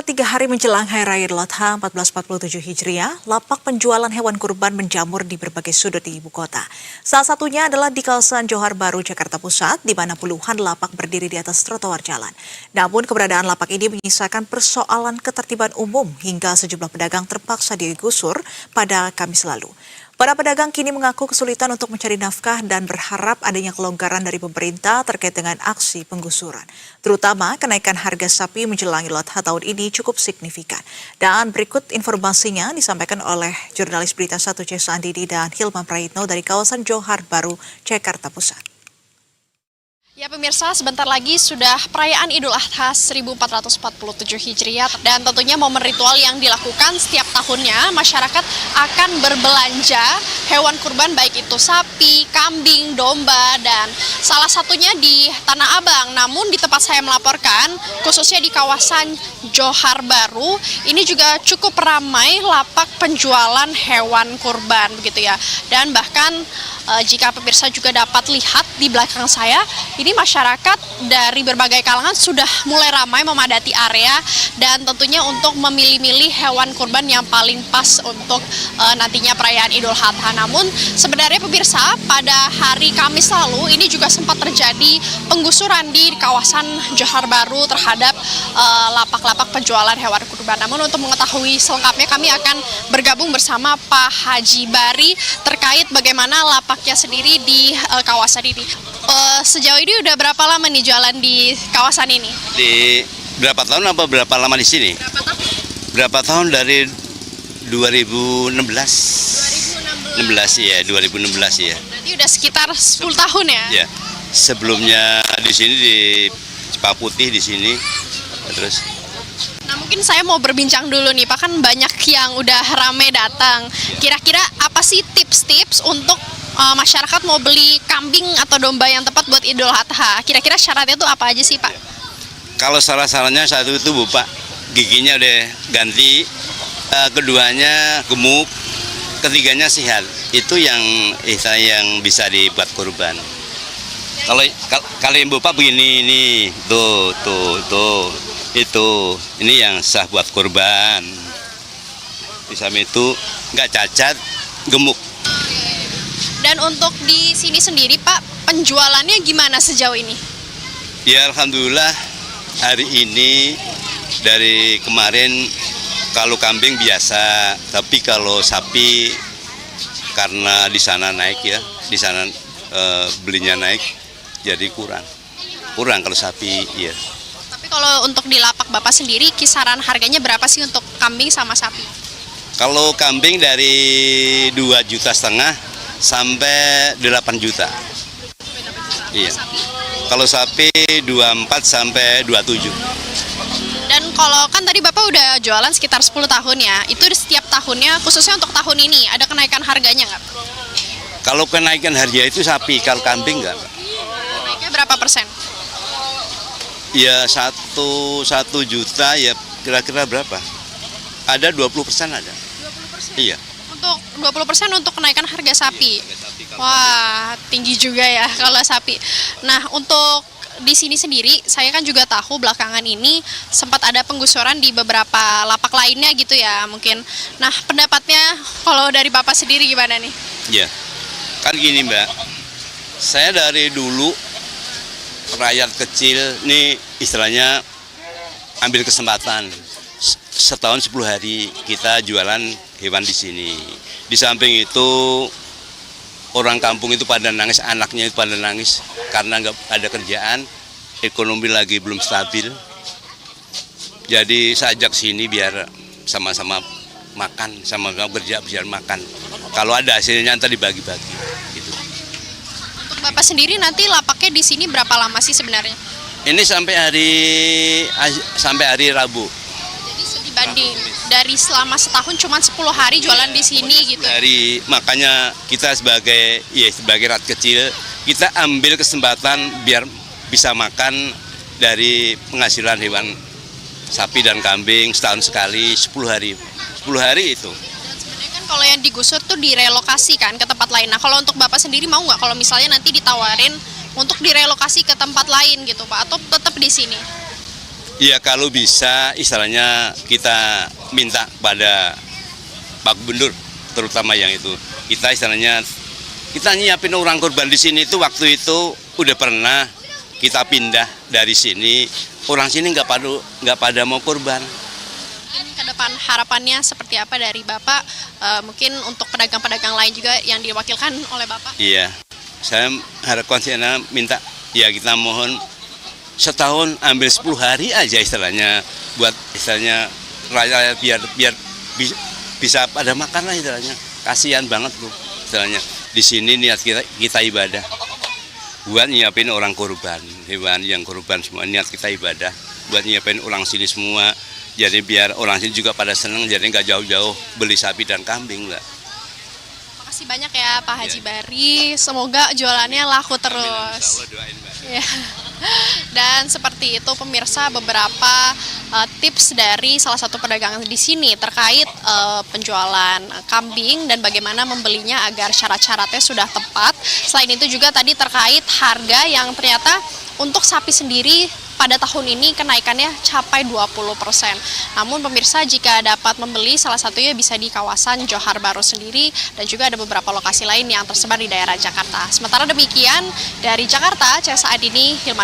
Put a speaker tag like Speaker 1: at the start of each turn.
Speaker 1: 3 hari menjelang Hari Raya Idul Adha 1447 Hijriah, lapak penjualan hewan kurban menjamur di berbagai sudut di ibu kota. Salah satunya adalah di kawasan Johar Baru, Jakarta Pusat, di mana puluhan lapak berdiri di atas trotoar jalan. Namun keberadaan lapak ini menyisakan persoalan ketertiban umum hingga sejumlah pedagang terpaksa digusur pada Kamis lalu. Para pedagang kini mengaku kesulitan untuk mencari nafkah dan berharap adanya kelonggaran dari pemerintah terkait dengan aksi penggusuran. Terutama kenaikan harga sapi menjelang Idul Adha tahun ini cukup signifikan. Dan berikut informasinya disampaikan oleh jurnalis Berita 1 Cesa Andini dan Hilman Prayitno dari kawasan Johar Baru, Jakarta Pusat.
Speaker 2: Ya pemirsa, sebentar lagi sudah perayaan Idul Adha 1447 Hijriah dan tentunya momen ritual yang dilakukan setiap tahunnya masyarakat akan berbelanja hewan kurban baik itu sapi, kambing, domba dan salah satunya di Tanah Abang. Namun di tempat saya melaporkan khususnya di kawasan Johar Baru ini juga cukup ramai lapak penjualan hewan kurban begitu ya. Dan bahkan jika pemirsa juga dapat lihat di belakang saya, ini masyarakat dari berbagai kalangan sudah mulai ramai memadati area dan tentunya untuk memilih-milih hewan kurban yang paling pas untuk nantinya perayaan Idul Adha. Namun sebenarnya pemirsa, pada hari Kamis lalu ini juga sempat terjadi penggusuran di kawasan Johar Baru terhadap lapak-lapak penjualan hewan kurban. Namun untuk mengetahui selengkapnya kami akan bergabung bersama Pak Haji Bari terkait bagaimana lapaknya sendiri di kawasan ini. Sejauh ini udah berapa lama nih jualan di kawasan ini?
Speaker 3: Di berapa tahun apa berapa lama di sini?
Speaker 2: Berapa tahun?
Speaker 3: Berapa tahun dari 2016? 2016 ya, 2016 ya.
Speaker 2: Berarti udah sekitar 10 tahun ya?
Speaker 3: Ya. Sebelumnya di sini di Cipaputih di sini. Terus
Speaker 2: Nah mungkin saya mau berbincang dulu nih Pak, kan banyak yang udah rame datang. Kira-kira apa sih tips-tips untuk masyarakat mau beli kambing atau domba yang tepat buat Idul Adha? Kira-kira syaratnya tuh apa aja sih Pak?
Speaker 3: kalau salah-salahnya satu itu Bu Pak, giginya udah ganti, keduanya gemuk, ketiganya sehat. Itu yang bisa dibuat kurban. Kalau Ibu Pak begini ini, tuh, itu ini yang sah buat kurban. Di samping itu nggak cacat, gemuk.
Speaker 2: Dan untuk di sini sendiri Pak, penjualannya gimana sejauh ini?
Speaker 3: Ya Alhamdulillah hari ini dari kemarin kalau kambing biasa, tapi kalau sapi karena di sana naik ya, di sana belinya naik, jadi kurang kalau sapi ya.
Speaker 2: Tapi kalau untuk di lapak Bapak sendiri, kisaran harganya berapa sih untuk kambing sama sapi?
Speaker 3: Kalau kambing dari 2,5 juta sampai 8 juta. Iya. Kalau sapi 24 sampai 27.
Speaker 2: Dan kalau kan tadi Bapak udah jualan sekitar 10 tahun ya, itu di setiap tahunnya, khususnya untuk tahun ini, ada kenaikan harganya nggak?
Speaker 3: Kalau kenaikan harga itu sapi, kalau kambing nggak.
Speaker 2: Naiknya berapa persen?
Speaker 3: Ya 1 juta ya kira-kira berapa? Ada 20% ada.
Speaker 2: 20%?
Speaker 3: Iya.
Speaker 2: Untuk 20% untuk kenaikan harga sapi. Wah, tinggi juga ya kalau sapi. Nah, untuk di sini sendiri, saya kan juga tahu belakangan ini sempat ada penggusuran di beberapa lapak lainnya gitu ya mungkin. Nah, pendapatnya kalau dari Bapak sendiri gimana nih?
Speaker 3: Ya, kan gini Mbak, saya dari dulu rakyat kecil nih istilahnya ambil kesempatan. Setahun 10 hari kita jualan hewan di sini. Di samping itu orang kampung itu pada nangis, anaknya itu pada nangis karena nggak ada kerjaan, ekonomi lagi belum stabil. Jadi saya ajak sini biar sama-sama makan, sama-sama kerja biar makan. Kalau ada hasilnya nanti dibagi-bagi. Gitu.
Speaker 2: Untuk Bapak sendiri nanti lapaknya di sini berapa lama sih sebenarnya?
Speaker 3: Ini sampai hari Rabu.
Speaker 2: Dibanding dari selama setahun cuma 10 hari jualan di sini gitu.
Speaker 3: Makanya kita sebagai rakyat kecil, kita ambil kesempatan biar bisa makan dari penghasilan hewan sapi dan kambing setahun sekali 10 hari. 10 hari itu.
Speaker 2: Dan sebenarnya kan kalau yang digusur tuh direlokasi kan ke tempat lain. Nah, kalau untuk Bapak sendiri mau nggak kalau misalnya nanti ditawarin untuk direlokasi ke tempat lain gitu Pak, atau tetap di sini?
Speaker 3: Ya kalau bisa istilahnya kita minta pada Pak Gubernur, terutama yang itu. Kita istilahnya kita nyiapin orang korban di sini itu waktu itu udah pernah kita pindah dari sini, orang sini nggak pada mau korban.
Speaker 2: Mungkin ke depan harapannya seperti apa dari Bapak? Mungkin untuk pedagang-pedagang lain juga yang diwakilkan oleh Bapak?
Speaker 3: Iya, saya harapkan sih minta ya kita mohon setahun ambil 10 hari aja istilahnya buat istilahnya rakyat biar bisa pada makan lah istilahnya. Kasihan banget tuh istilahnya. Di sini niat kita ibadah buat nyiapin orang korban, hewan yang korban semua niat kita ibadah buat nyiapin orang sini semua. Jadi biar orang sini juga pada seneng, jadi nggak jauh-jauh beli sapi dan kambing lah.
Speaker 2: Makasih banyak ya Pak Haji Bari, semoga jualannya laku terus. Ya. Dan seperti itu pemirsa beberapa tips dari salah satu pedagang di sini terkait penjualan kambing dan bagaimana membelinya agar syarat-syaratnya sudah tepat. Selain itu juga tadi terkait harga yang ternyata untuk sapi sendiri pada tahun ini kenaikannya capai 20%. Namun pemirsa jika dapat membeli salah satunya bisa di kawasan Johar Baru sendiri dan juga ada beberapa lokasi lain yang tersebar di daerah Jakarta. Sementara demikian dari Jakarta, saya saat ini Hilman